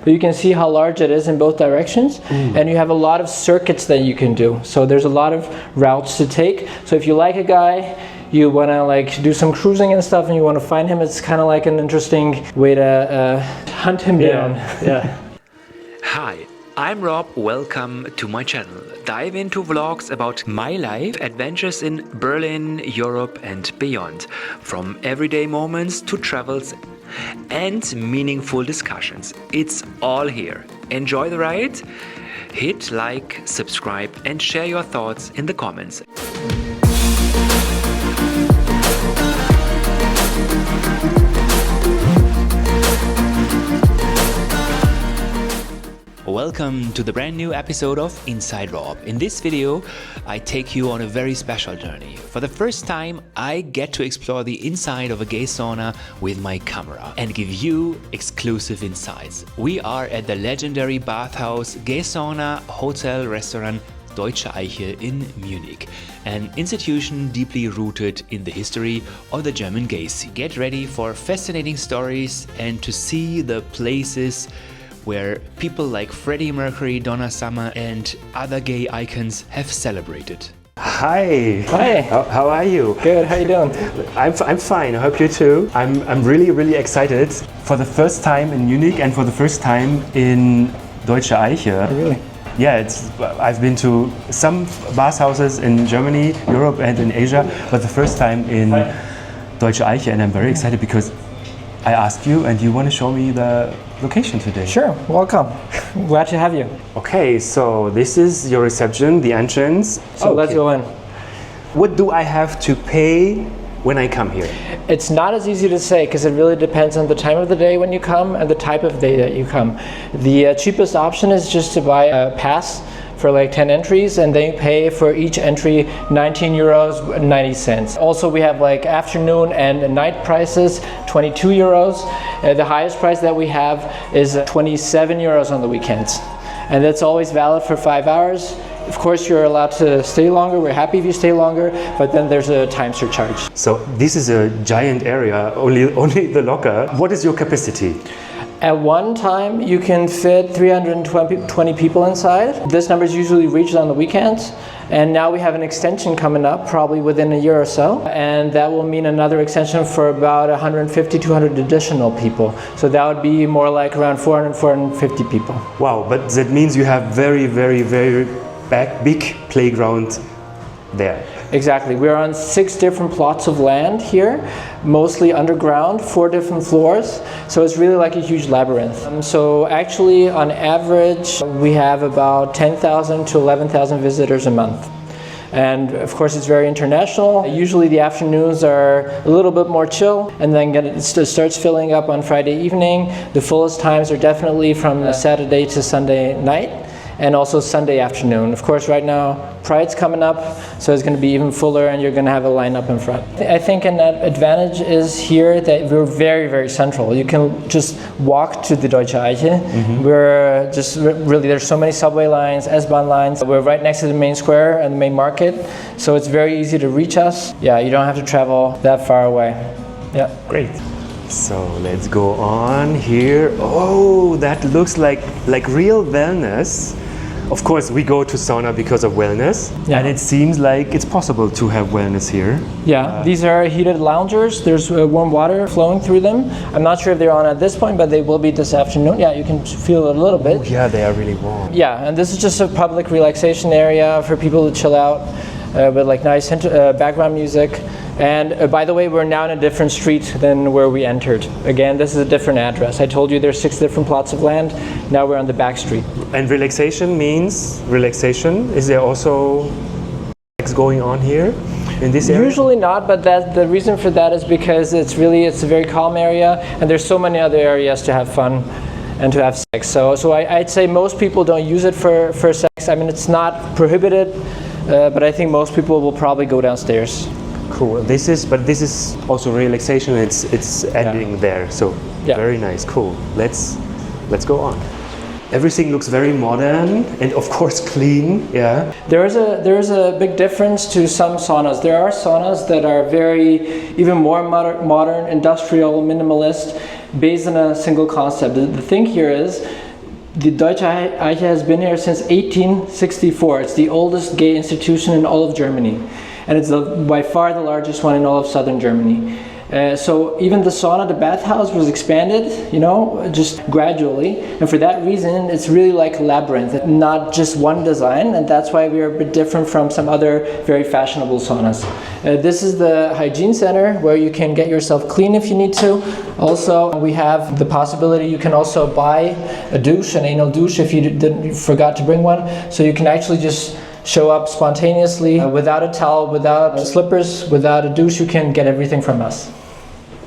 but you can see how large it is in both directions, and you have a lot of circuits that you can do. So there's a lot of routes to take. So if you like a guy, you want to like do some cruising and stuff, and you want to find him, it's kind of like an interesting way to hunt him down. Yeah. Hi, I'm Rob. Welcome to my channel. Dive into vlogs about my life, adventures in Berlin, Europe and beyond. From everyday moments to travels and meaningful discussions. It's all here. Enjoy the ride. Hit like, subscribe and share your thoughts in the comments. Welcome to the brand new episode of Inside Rob. In this video, I take you on a very special journey. For the first time, I get to explore the inside of a gay sauna with my camera and give you exclusive insights. We are at the legendary Bathhouse gay sauna hotel restaurant Deutsche Eiche in Munich, an institution deeply rooted in the history of the German gay scene. Get ready for fascinating stories and to see the places where people like Freddie Mercury, Donna Summer and other gay icons have celebrated. Hi. Hi. How are you? Good, how you doing? I'm fine, I hope you too. I'm really excited for the first time in Munich and for the first time in Deutsche Eiche. Really? Yeah, I've been to some bathhouses in Germany, Europe and in Asia, but the first time in Deutsche Eiche, and I'm very excited because I asked you and you want to show me the location today. Sure, welcome. Glad to have you. Okay, so this is your reception, the entrance. So let's go in. What do I have to pay when I come here? It's not as easy to say because it really depends on the time of the day when you come and the type of day that you come. The cheapest option is just to buy a pass for like 10 entries, and then you pay for each entry 19 euros 90 cents. Also we have like afternoon and night prices, 22 euros. The highest price that we have is 27 euros on the weekends. And that's always valid for 5 hours. Of course you're allowed to stay longer, we're happy if you stay longer, but then there's a time surcharge. So this is a giant area, only the locker. What is your capacity? At one time, you can fit 320 people inside. This number is usually reached on the weekends. And now we have an extension coming up, probably within a year or so. And that will mean another extension for about 150, 200 additional people. So that would be more like around 400, 450 people. Wow, but that means you have very big playground there. Exactly. We're on 6 different plots of land here, mostly underground, 4 different floors. So it's really like a huge labyrinth. So actually, on average, we have about 10,000 to 11,000 visitors a month. And of course, it's very international. Usually the afternoons are a little bit more chill, and then it starts filling up on Friday evening. The fullest times are definitely from Saturday to Sunday night, and also Sunday afternoon. Of course, right now, Pride's coming up, so it's going to be even fuller and you're going to have a line up in front. I think an advantage is here that we're very central. You can just walk to the Deutsche Eiche. We're just really, there's so many subway lines, S-Bahn lines. We're right next to the main square and the main market, so it's very easy to reach us. Yeah, you don't have to travel that far away. Yeah. Great. So let's go on here. Oh, that looks like real wellness. Of course, we go to sauna because of wellness, and it seems like it's possible to have wellness here. Yeah, these are heated loungers. There's warm water flowing through them. I'm not sure if they're on at this point, but they will be this afternoon. Yeah, you can feel it a little bit. Oh, yeah, they are really warm. Yeah, and this is just a public relaxation area for people to chill out with like nice background music. And by the way, we're now in a different street than where we entered. Again, this is a different address. I told you there's 6 different plots of land. Now we're on the back street. And relaxation means relaxation. Is there also sex going on here in this area? Usually not, but the reason for that is because it's a very calm area, and there's so many other areas to have fun and to have sex. So I'd say most people don't use it for sex. I mean, it's not prohibited, but I think most people will probably go downstairs. Cool. This is also relaxation. It's ending there. So very nice. Cool. Let's go on. Everything looks very modern and of course clean. Yeah. There is a big difference to some saunas. There are saunas that are even more modern, industrial, minimalist, based on a single concept. The thing here is The Deutsche Eiche has been here since 1864. It's the oldest gay institution in all of Germany. And it's by far the largest one in all of southern Germany. So even the sauna, the bathhouse was expanded, you know, just gradually. And for that reason, it's really like a labyrinth, not just one design. And that's why we're a bit different from some other very fashionable saunas. This is the Hygiene Center where you can get yourself clean if you need to. Also, we have the possibility you can also buy a douche, an anal douche, if you forgot to bring one. So you can actually just show up spontaneously without a towel, without slippers, without a douche. You can get everything from us.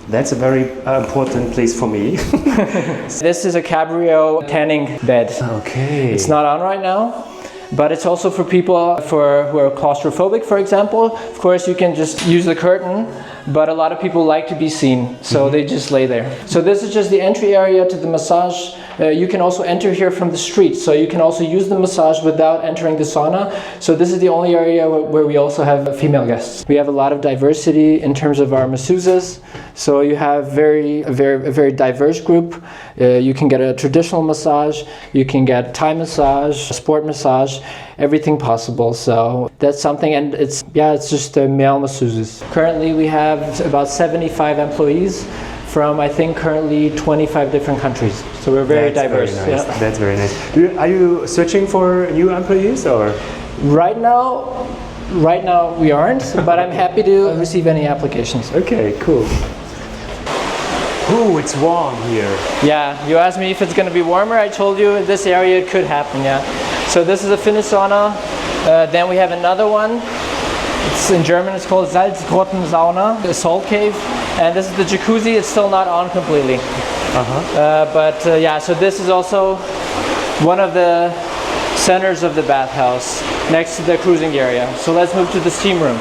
That's a very important place for me. This is a Cabrio tanning bed. Okay. It's not on right now, but it's also for people who are claustrophobic, for example. Of course, you can just use the curtain, but a lot of people like to be seen, so they just lay there. So this is just the entry area to the massage. You can also enter here from the street, so you can also use the massage without entering the sauna. So this is the only area where we also have female guests. We have a lot of diversity in terms of our masseuses. So you have a very diverse group. You can get a traditional massage, you can get Thai massage, sport massage, everything possible. So that's something, and it's just male masseuses. Currently we have about 75 employees from, I think, currently 25 different countries. So we're very diverse. Very nice. Yeah. That's very nice. Are you searching for new employees or? Right now we aren't, but I'm happy to receive any applications. Okay, cool. Ooh, it's warm here. Yeah, you asked me if it's going to be warmer. I told you in this area it could happen, yeah. So this is a Finnish sauna. Then we have another one. It's in German, it's called Salzgrottensauna, the salt cave. And this is the jacuzzi. It's still not on completely. Yeah, so this is also one of the centers of the bathhouse next to the cruising area. So let's move to the steam room.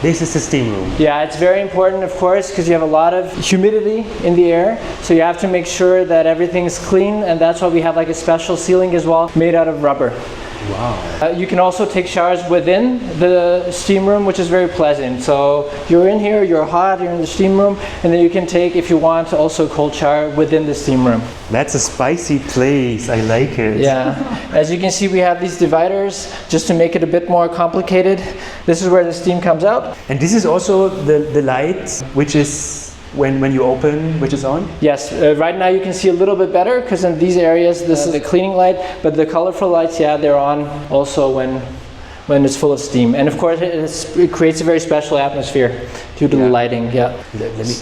This is the steam room. Yeah, it's very important, of course, because you have a lot of humidity in the air. So you have to make sure that everything is clean, and that's why we have like a special ceiling as well, made out of rubber. Wow. You can also take showers within the steam room, which is very pleasant. So you're in here, you're hot, you're in the steam room, and then you can take, if you want, also a cold shower within the steam room. That's a spicy place. I like it. Yeah. As you can see, we have these dividers just to make it a bit more complicated. This is where the steam comes out. And this is also the light, which is when you open, which is on? Yes, right now you can see a little bit better because in these areas this is the cleaning light, but the colorful lights, yeah, they're on also when it's full of steam. And of course it creates a very special atmosphere due to the lighting. Yeah. Let me.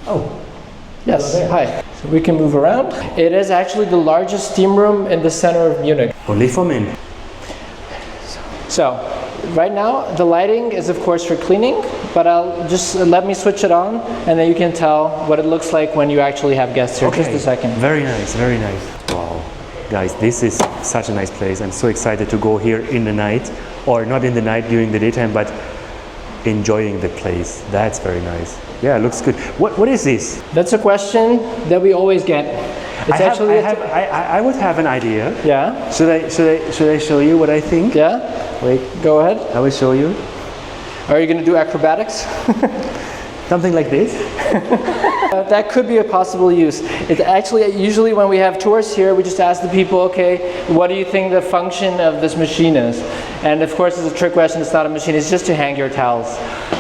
Oh. Yes. Hi. So we can move around. It is actually the largest steam room in the center of Munich. Only for men. So right now the lighting is of course for cleaning, but I'll just let me switch it on and then you can tell what it looks like when you actually have guests here. Okay. Just a second. Very nice, very nice. Wow. Guys, this is such a nice place. I'm so excited to go here in the night, or not in the night, during the daytime, but enjoying the place. That's very nice. Yeah, it looks good. What is this? That's a question that we always get. It's I would have an idea. Yeah. Should I show you what I think? Yeah. Wait. Go ahead. I will show you. Are you going to do acrobatics? Something like this? That could be a possible use. It's actually, usually when we have tours here, we just ask the people, okay, what do you think the function of this machine is? And of course it's a trick question, it's not a machine, it's just to hang your towels,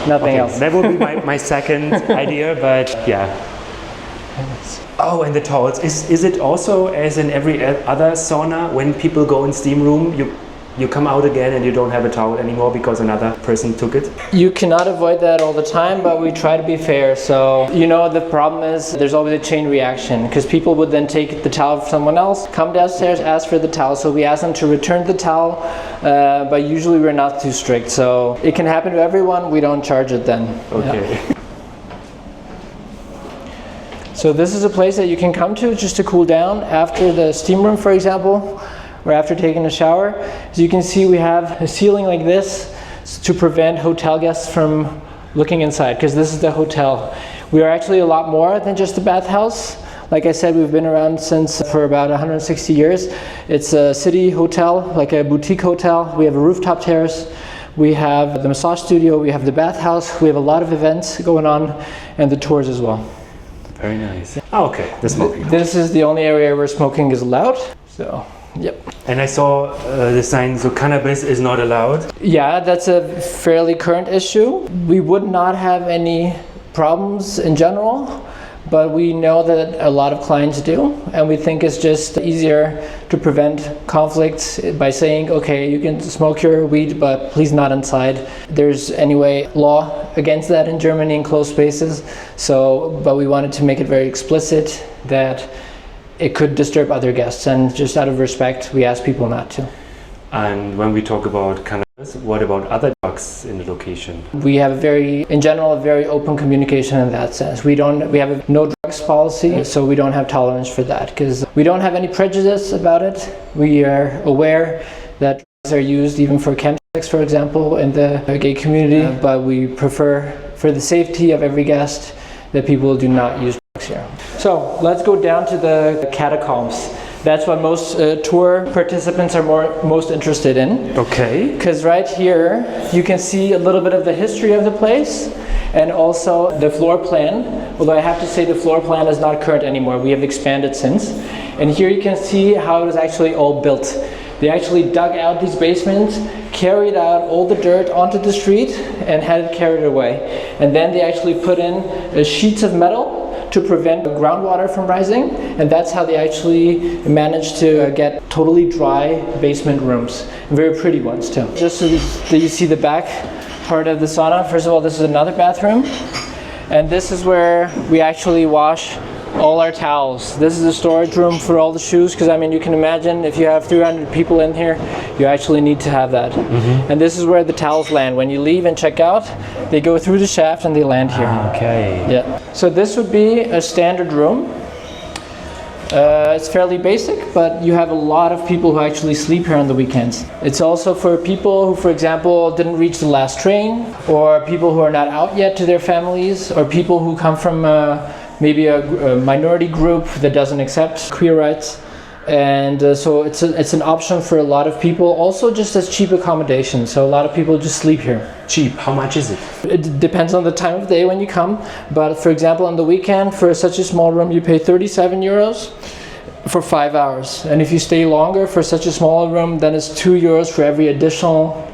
nothing else. That would be my second idea, but yeah. Oh, and the towels. Is it also, as in every other sauna, when people go in steam room, you come out again and you don't have a towel anymore because another person took it? You cannot avoid that all the time, but we try to be fair. So, you know, the problem is there's always a chain reaction because people would then take the towel from someone else, come downstairs, ask for the towel. So we ask them to return the towel, but usually we're not too strict. So it can happen to everyone, we don't charge it then. Okay. Yeah. So this is a place that you can come to just to cool down after the steam room, for example, or after taking a shower. As you can see, we have a ceiling like this to prevent hotel guests from looking inside, because this is the hotel. We are actually a lot more than just a bathhouse. Like I said, we've been around for about 160 years. It's a city hotel, like a boutique hotel. We have a rooftop terrace. We have the massage studio, we have the bathhouse, we have a lot of events going on, and the tours as well. Very nice. Oh, okay, the smoking. This is the only area where smoking is allowed. So, yep. And I saw the sign, so cannabis is not allowed. Yeah, that's a fairly current issue. We would not have any problems in general, but we know that a lot of clients do, and we think it's just easier to prevent conflicts by saying, okay, you can smoke your weed, but please not inside. There's anyway law against that in Germany in closed spaces, but we wanted to make it very explicit that it could disturb other guests, and just out of respect, we ask people not to. And when we talk about cannabis, what about other drugs in the location? We have in general, a very open communication in that sense. We have a no drugs policy, so we don't have tolerance for that, because we don't have any prejudice about it. We are aware that drugs are used even for chemsex, for example, in the gay community, but we prefer, for the safety of every guest, that people do not use drugs here. So let's go down to the catacombs. That's what most tour participants are most interested in. Okay. Because right here you can see a little bit of the history of the place and also the floor plan. Although I have to say the floor plan is not current anymore. We have expanded since. And here you can see how it was actually all built. They actually dug out these basements, carried out all the dirt onto the street and had it carried away. And then they actually put in sheets of metal to prevent groundwater from rising, and that's how they actually managed to get totally dry basement rooms, very pretty ones too. Just so that you see the back part of the sauna, first of all, this is another bathroom, and this is where we actually wash all our towels. This is a storage room for all the shoes, because I mean, you can imagine if you have 300 people in here, you actually need to have that. Mm-hmm. And this is where the towels land. When you leave and check out, they go through the shaft and they land here. Okay. Yeah. So this would be a standard room. It's fairly basic, but you have a lot of people who actually sleep here on the weekends. It's also for people who, for example, didn't reach the last train, or people who are not out yet to their families, or people who come from maybe a minority group that doesn't accept queer rights. And so it's an option for a lot of people, also just as cheap accommodation. So a lot of people just sleep here. Cheap, how much is it? It depends on the time of day when you come. But for example, on the weekend, for such a small room, you pay 37 euros for 5 hours. And if you stay longer for such a small room, then it's 2 euros for every additional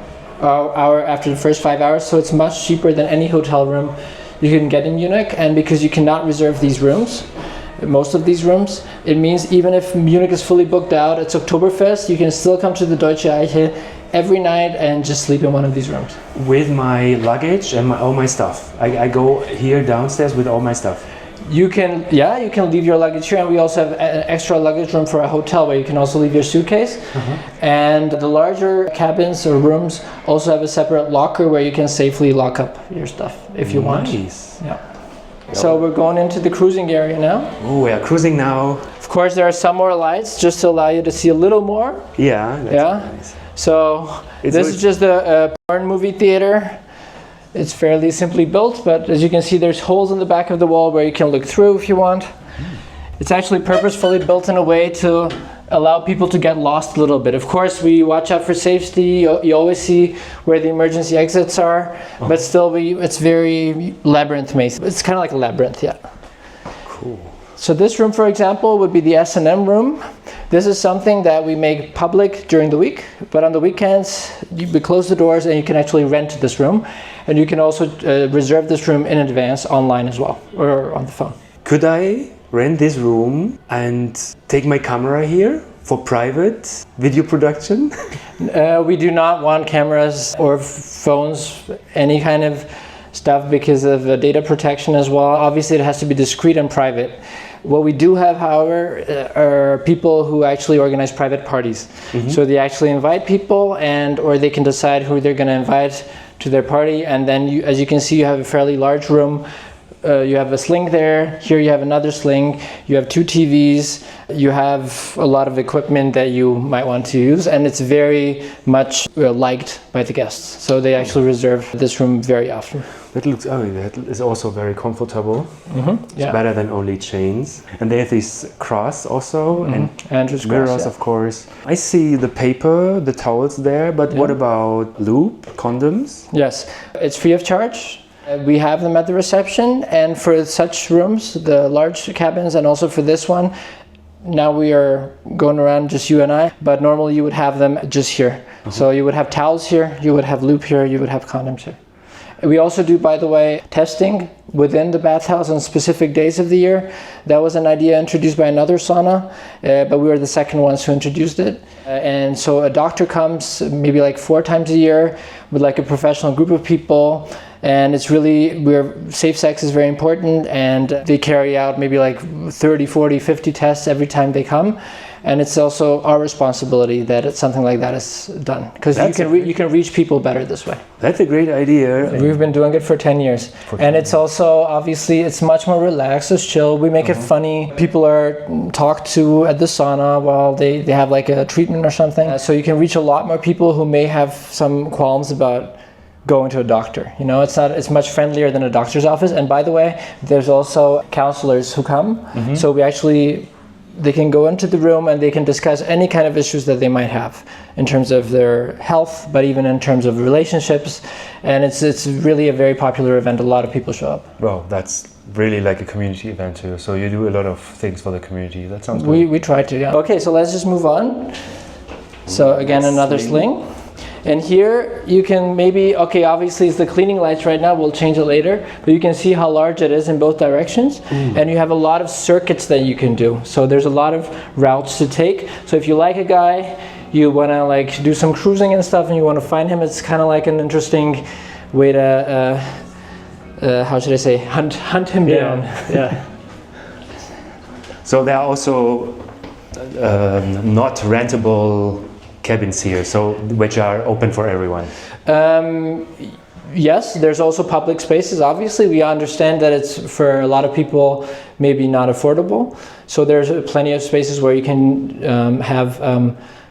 hour after the first 5 hours. So it's much cheaper than any hotel room you can get in Munich. And because you cannot reserve these rooms, most of these rooms, it means even if Munich is fully booked out, it's Oktoberfest, you can still come to the Deutsche Eiche every night and just sleep in one of these rooms. With my luggage and all my stuff. I go here downstairs with all my stuff. You can leave your luggage here, and we also have an extra luggage room for a hotel where you can also leave your suitcase. And the larger cabins or rooms also have a separate locker where you can safely lock up your stuff if you want. Nice. Yeah. So we're going into the cruising area now. Oh, we are cruising now. Of course, there are some more lights just to allow you to see a little more. Yeah, that's nice. So this is just a porn movie theater. It's fairly simply built, but as you can see, there's holes in the back of the wall where you can look through if you want. It's actually purposefully built in a way to allow people to get lost a little bit. Of course, we watch out for safety. You always see where the emergency exits are, but still, it's very labyrinth maze. It's kind of like a labyrinth, yeah. Cool. So this room, for example, would be the S&M room. This is something that we make public during the week, but on the weekends, we close the doors and you can actually rent this room. And you can also reserve this room in advance online as well, or on the phone. Could I rent this room and take my camera here for private video production? We do not want cameras or phones, any kind of stuff, because of data protection as well. Obviously, it has to be discreet and private. What we do have, however, are people who actually organize private parties. Mm-hmm. So they actually invite people, or they can decide who they're going to invite to their party. And then, as you can see, you have a fairly large room you have a sling there. Here you have another sling. You have 2 TVs. You have a lot of equipment that you might want to use, and it's very much liked by the guests. So they actually reserve this room very often. That looks, that is also very comfortable. It's Yeah. better than only chains. And they have this cross also, and Andrew's mirrors, cross, yeah. of course. I see the paper, the towels there, but what about lube, condoms? Yes, it's free of charge. We have them at the reception, and for such rooms, the large cabins, and also for this one, now we are going around just you and I, but normally you would have them just here. So you would have towels here, you would have lube here, you would have condoms here. We also do, by the way, testing within the bathhouse on specific days of the year. That was an idea introduced by another sauna, but we were the second ones who introduced it. And so a doctor comes maybe like 4 times a year with like a professional group of people. And it's really, safe sex is very important, and they carry out maybe like 30, 40, 50 tests every time they come. And it's also our responsibility that it's something like that is done, because you can reach people better this way. That's a great idea. We've been doing it for 10 years. And it's also, obviously, it's much more relaxed, it's chill. We make it funny. People are talked to at the sauna while they have like a treatment or something. So you can reach a lot more people who may have some qualms about going to a doctor. You know, it's much friendlier than a doctor's office. And by the way, there's also counselors who come. So they can go into the room and they can discuss any kind of issues that they might have in terms of their health, but even in terms of relationships. And it's really a very popular event. A lot of people show up. Well, that's really like a community event too. So you do a lot of things for the community. That sounds good. We try to, yeah. Okay, so let's just move on. So again, another sling. And here you can maybe, okay, obviously it's the cleaning lights right now, we'll change it later, but you can see how large it is in both directions. And you have a lot of circuits that you can do. So there's a lot of routes to take. So if you like a guy, you want to like do some cruising and stuff, and you want to find him, it's kind of like an interesting way to, how should I say, hunt him down. Yeah. So there are also not rentable cabins here, so which are open for everyone. Yes, there's also public spaces. Obviously, we understand that it's for a lot of people maybe not affordable. So there's plenty of spaces where you can have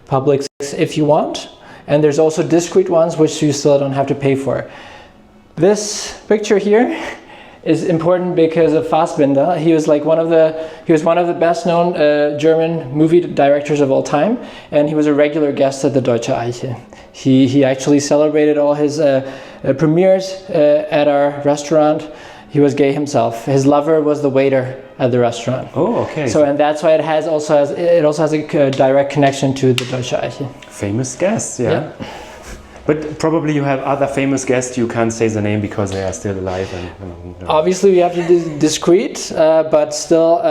public if you want. And there's also discrete ones which you still don't have to pay for. This picture here is important because of Fassbinder. He was one of the best known German movie directors of all time, and he was a regular guest at the Deutsche Eiche. He actually celebrated all his premieres at our restaurant. He was gay himself. His lover was the waiter at the restaurant. Oh, okay. So, and that's why it also has a direct connection to the Deutsche Eiche. Famous guests, yeah. But probably you have other famous guests, you can't say the name because they are still alive. Obviously we have to be discreet, but still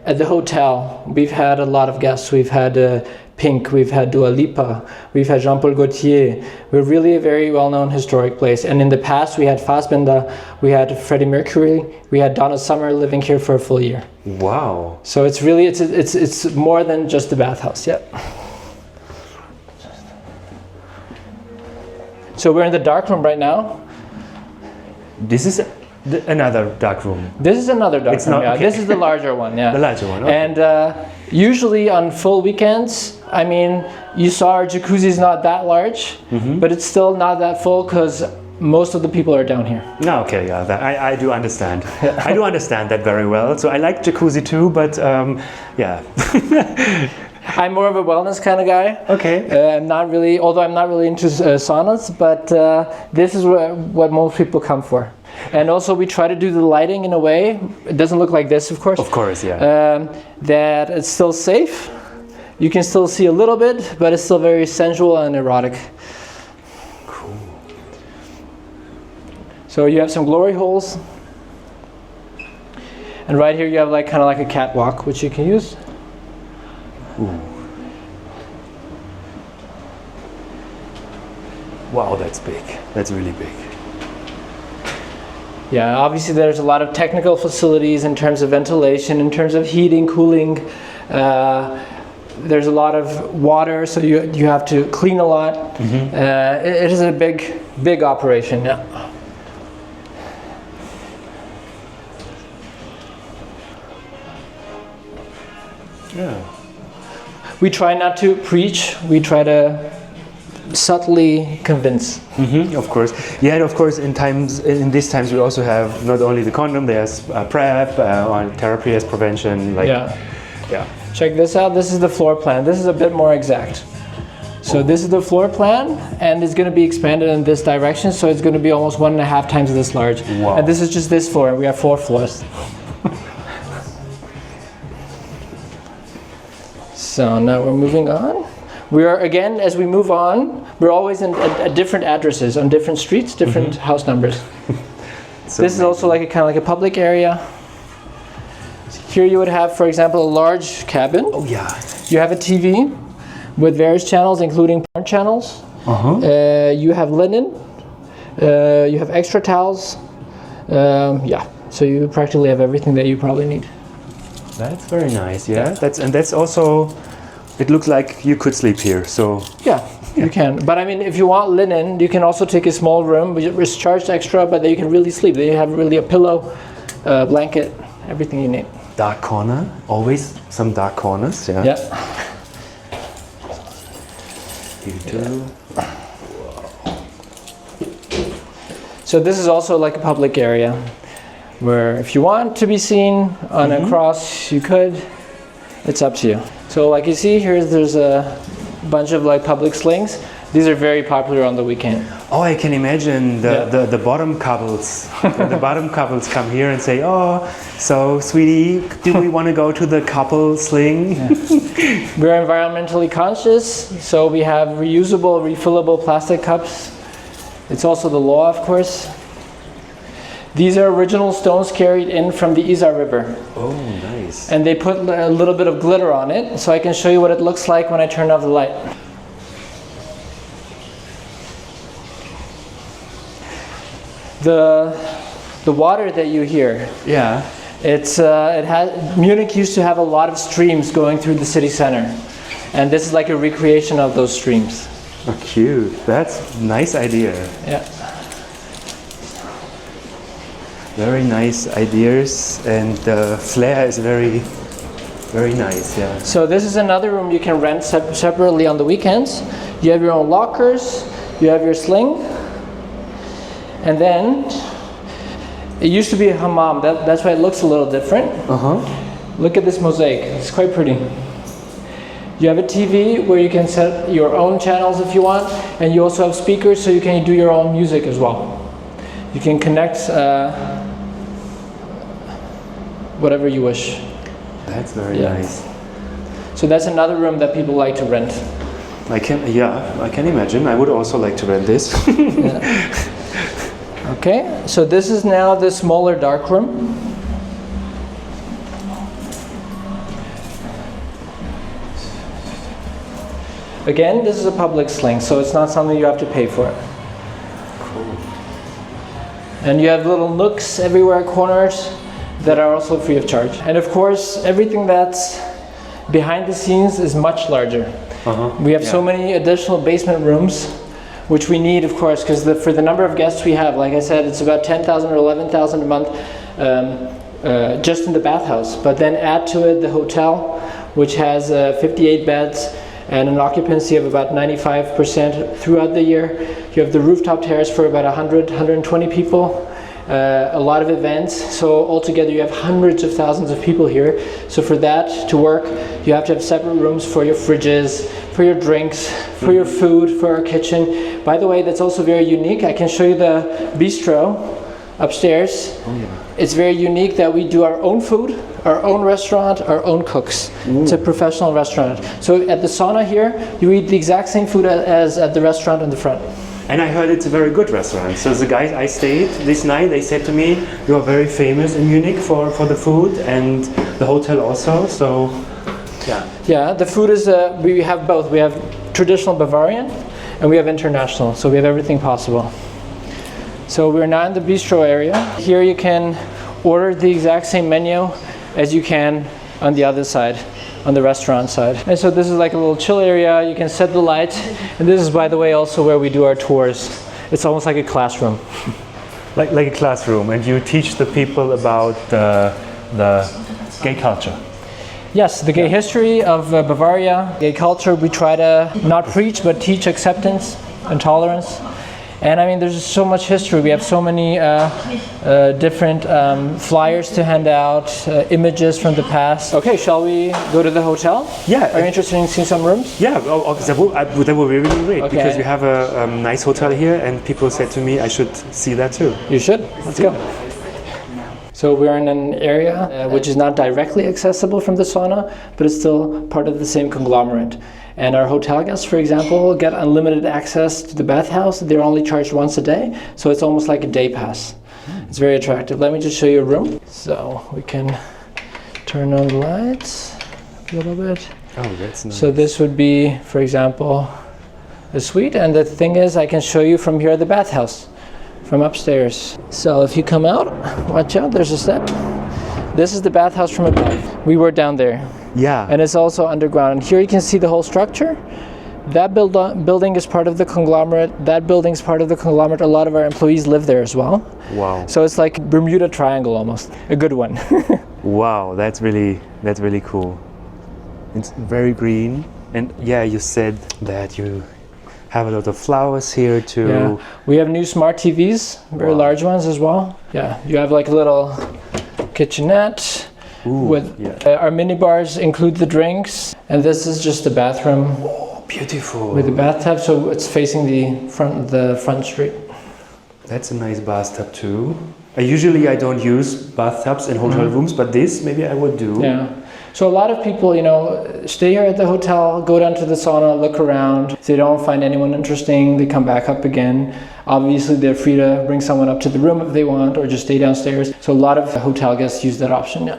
at the hotel we've had a lot of guests. We've had Pink, we've had Dua Lipa, we've had Jean-Paul Gaultier. We're really a very well-known historic place. And in the past we had Fassbinder, we had Freddie Mercury, we had Donna Summer living here for a full year. Wow. So it's really, it's more than just a bathhouse, yeah. So we're in the dark room right now. This is another dark room. This is another dark room, yeah. Okay. This is the larger one, yeah. The larger one, okay. And usually on full weekends, I mean, you saw our jacuzzi is not that large, but it's still not that full because most of the people are down here. No, okay, yeah, I do understand. I do understand that very well. So I like jacuzzi too, but yeah. I'm more of a wellness kind of guy. Okay. I'm not really into saunas, but this is what most people come for. And also we try to do the lighting in a way, it doesn't look like this, of course. Of course, yeah. That it's still safe. You can still see a little bit, but it's still very sensual and erotic. Cool. So you have some glory holes. And right here you have kind of like a catwalk, which you can use. Ooh. Wow, that's big. That's really big. Yeah, obviously there's a lot of technical facilities in terms of ventilation, in terms of heating, cooling. There's a lot of water, so you have to clean a lot. It is a big operation, yeah. Yeah. We try not to preach, we try to subtly convince. Of course. Yeah, and of course in these times we also have not only the condom, there's PrEP, or therapy as prevention. Like, yeah. Check this out, this is the floor plan. This is a bit more exact. So this is the floor plan, and it's going to be expanded in this direction, so it's going to be almost 1.5 times this large. Wow. And this is just this floor, we have 4 floors. So now we're moving on. We are, again, as we move on, we're always at different addresses, on different streets, different house numbers. So this is also like a kind of like a public area. Here you would have, for example, a large cabin. Oh yeah. You have a TV with various channels, including porn channels. You have linen. You have extra towels. So you practically have everything that you probably need. That's very nice. Yeah. That's also. It looks like you could sleep here. So. Yeah, you can. But I mean, if you want linen, you can also take a small room, which is charged extra, but then you can really sleep. Then you have really a pillow, blanket, everything you need. Dark corner. Always some dark corners. Yeah. Yeah. You too. So this is also like a public area where if you want to be seen on a cross, you could. It's up to you. So like you see here, there's a bunch of like public slings. These are very popular on the weekend. Oh, I can imagine the bottom couples. The bottom couples come here and say, "Oh, so sweetie, do we want to go to the couple sling?" Yeah. We're environmentally conscious, so we have reusable, refillable plastic cups. It's also the law, of course. These are original stones carried in from the Isar River. Oh, nice. And they put a little bit of glitter on it, so I can show you what it looks like when I turn off the light. The water that you hear. Yeah. Munich used to have a lot of streams going through the city center, and this is like a recreation of those streams. Oh, cute. That's a nice idea. Yeah. Very nice ideas, and the flair is very, very nice. Yeah. So this is another room you can rent separately on the weekends. You have your own lockers. You have your sling. And then, it used to be a hammam, that's why it looks a little different. Look at this mosaic, it's quite pretty. You have a TV where you can set your own channels if you want, and you also have speakers so you can do your own music as well. You can connect whatever you wish. That's very nice. So that's another room that people like to rent. I can imagine. I would also like to rent this. Okay, so this is now the smaller dark room. Again, this is a public sling, so it's not something you have to pay for. Cool. And you have little nooks everywhere, corners, that are also free of charge. And of course, everything that's behind the scenes is much larger. We have so many additional basement rooms, which we need, of course, because for the number of guests we have, like I said, it's about 10,000 or 11,000 a month just in the bathhouse. But then add to it the hotel, which has 58 beds and an occupancy of about 95% throughout the year. You have the rooftop terrace for about 100, 120 people. A lot of events, so altogether you have hundreds of thousands of people here. So for that to work, you have to have separate rooms for your fridges, for your drinks, for your food, for our kitchen. By the way, that's also very unique. I can show you the bistro upstairs. Oh, yeah. It's very unique that we do our own food, our own restaurant, our own cooks. It's a professional restaurant. So at the sauna here, you eat the exact same food as at the restaurant in the front. And I heard it's a very good restaurant. So the guys I stayed this night, they said to me, "You are very famous in Munich for the food and the hotel also." So, yeah. Yeah, the food is, we have both. We have traditional Bavarian and we have international. So we have everything possible. So we're now in the bistro area. Here you can order the exact same menu as you can on the other side, on the restaurant side. And so this is like a little chill area. You can set the lights. And this is, by the way, also where we do our tours. It's almost like a classroom. Like a classroom, and you teach the people about the gay culture. Yes, the gay history of Bavaria, gay culture. We try to not preach but teach acceptance and tolerance. And I mean, there's just so much history. We have so many different flyers to hand out, images from the past. Okay, shall we go to the hotel? Yeah. Are you interested in seeing some rooms? Yeah, that would be really great, Okay. because you have a nice hotel here, and people said to me I should see that too. You should. Let's go. So we're in an area which is not directly accessible from the sauna, but it's still part of the same conglomerate. And our hotel guests, for example, get unlimited access to the bathhouse. They're only charged once a day, so it's almost like a day pass. It's very attractive. Let me just show you a room. So we can turn on the lights a little bit. Oh, that's nice. So this would be, for example, a suite. And the thing is, I can show you from here the bathhouse, from upstairs. So if you come out, watch out, there's a step. This is the bathhouse from above. We were down there. Yeah. And it's also underground. And here you can see the whole structure. That building is part of the conglomerate. That building is part of the conglomerate. A lot of our employees live there as well. Wow. So it's like Bermuda Triangle almost. A good one. Wow, that's really cool. It's very green. And yeah, you said that you have a lot of flowers here too. Yeah. We have new smart TVs, very large ones as well. Yeah, you have like a little kitchenette. Ooh, Our mini bars include the drinks, and this is just the bathroom. Oh, beautiful. With the bathtub, so it's facing the front street. That's a nice bathtub too. Usually I don't use bathtubs in hotel rooms, but this maybe I would do. Yeah. So a lot of people, stay here at the hotel, go down to the sauna, look around. If they don't find anyone interesting, they come back up again. Obviously, they're free to bring someone up to the room if they want, or just stay downstairs. So a lot of hotel guests use that option, yeah.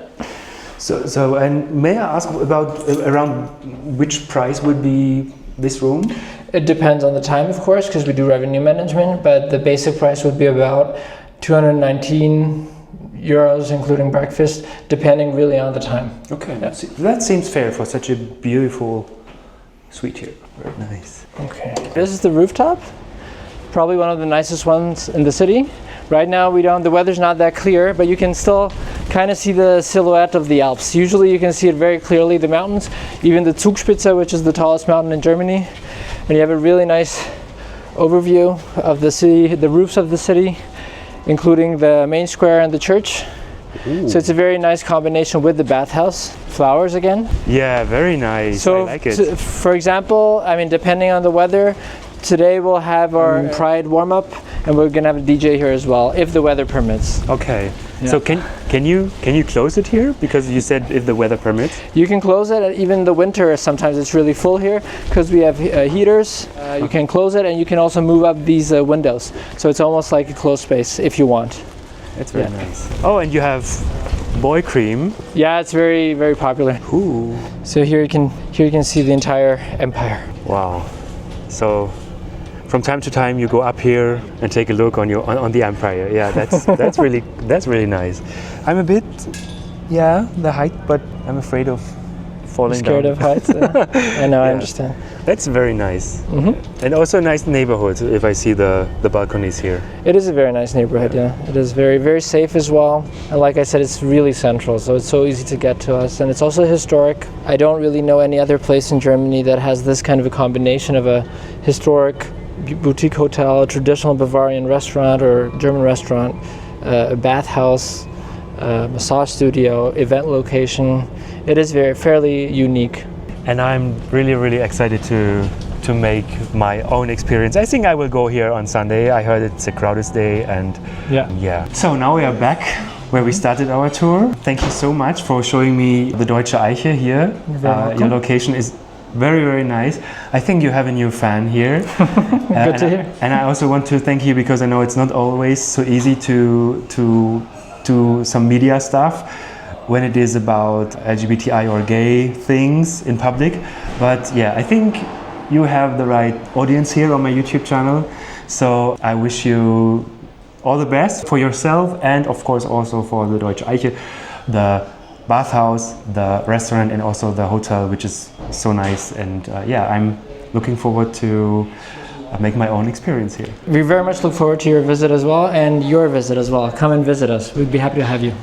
So and may I ask about around which price would be this room? It depends on the time, of course, because we do revenue management, but the basic price would be about 219 euros, including breakfast, depending really on the time. Okay, yeah. That seems fair for such a beautiful suite here. Very nice. Okay. This is the rooftop, probably one of the nicest ones in the city. Right now the weather's not that clear, but you can still kind of see the silhouette of the Alps. Usually you can see it very clearly, the mountains, even the Zugspitze, which is the tallest mountain in Germany. And you have a really nice overview of the city, the roofs of the city, including the main square and the church. Ooh. So it's a very nice combination with the bathhouse. Flowers again. Yeah, very nice. So I like it. For example, depending on the weather, today we'll have our Pride warm-up, and we're gonna have a DJ here as well, if the weather permits. Okay. Yeah. So can you close it here? Because you said if the weather permits. You can close it. Even the winter, sometimes it's really full here because we have heaters. You can close it, and you can also move up these windows. So it's almost like a closed space if you want. That's very nice. Oh, and you have boy cream. Yeah, it's very, very popular. Ooh. So here you can see the entire empire. Wow. So from time to time you go up here and take a look on the empire. Yeah, that's really nice. I'm a bit the height, but I'm afraid of falling Scared down. of heights? I know, I understand. That's very nice. Mm-hmm. And also a nice neighborhood if I see the balconies here. It is a very nice neighborhood, yeah. It is very, very safe as well. And like I said, it's really central, so it's so easy to get to us. And it's also historic. I don't really know any other place in Germany that has this kind of a combination of a historic boutique hotel, a traditional Bavarian restaurant or German restaurant, a bathhouse, massage studio, event location. It is fairly unique. And I'm really, really excited to make my own experience. I think I will go here on Sunday. I heard it's a crowded day, and yeah. So now we are back where we started our tour. Thank you so much for showing me the Deutsche Eiche here. Your location is very, very nice. I think you have a new fan here. Good to hear. And I also want to thank you because I know it's not always so easy to do some media stuff when it is about LGBTI or gay things in public. But yeah, I think you have the right audience here on my YouTube channel. So I wish you all the best for yourself and of course also for the Deutsche Eiche, the bathhouse, the restaurant, and also the hotel, which is so nice. And I'm looking forward to make my own experience here. We very much look forward to your visit as well, and your visit as well. Come and visit us. We'd be happy to have you.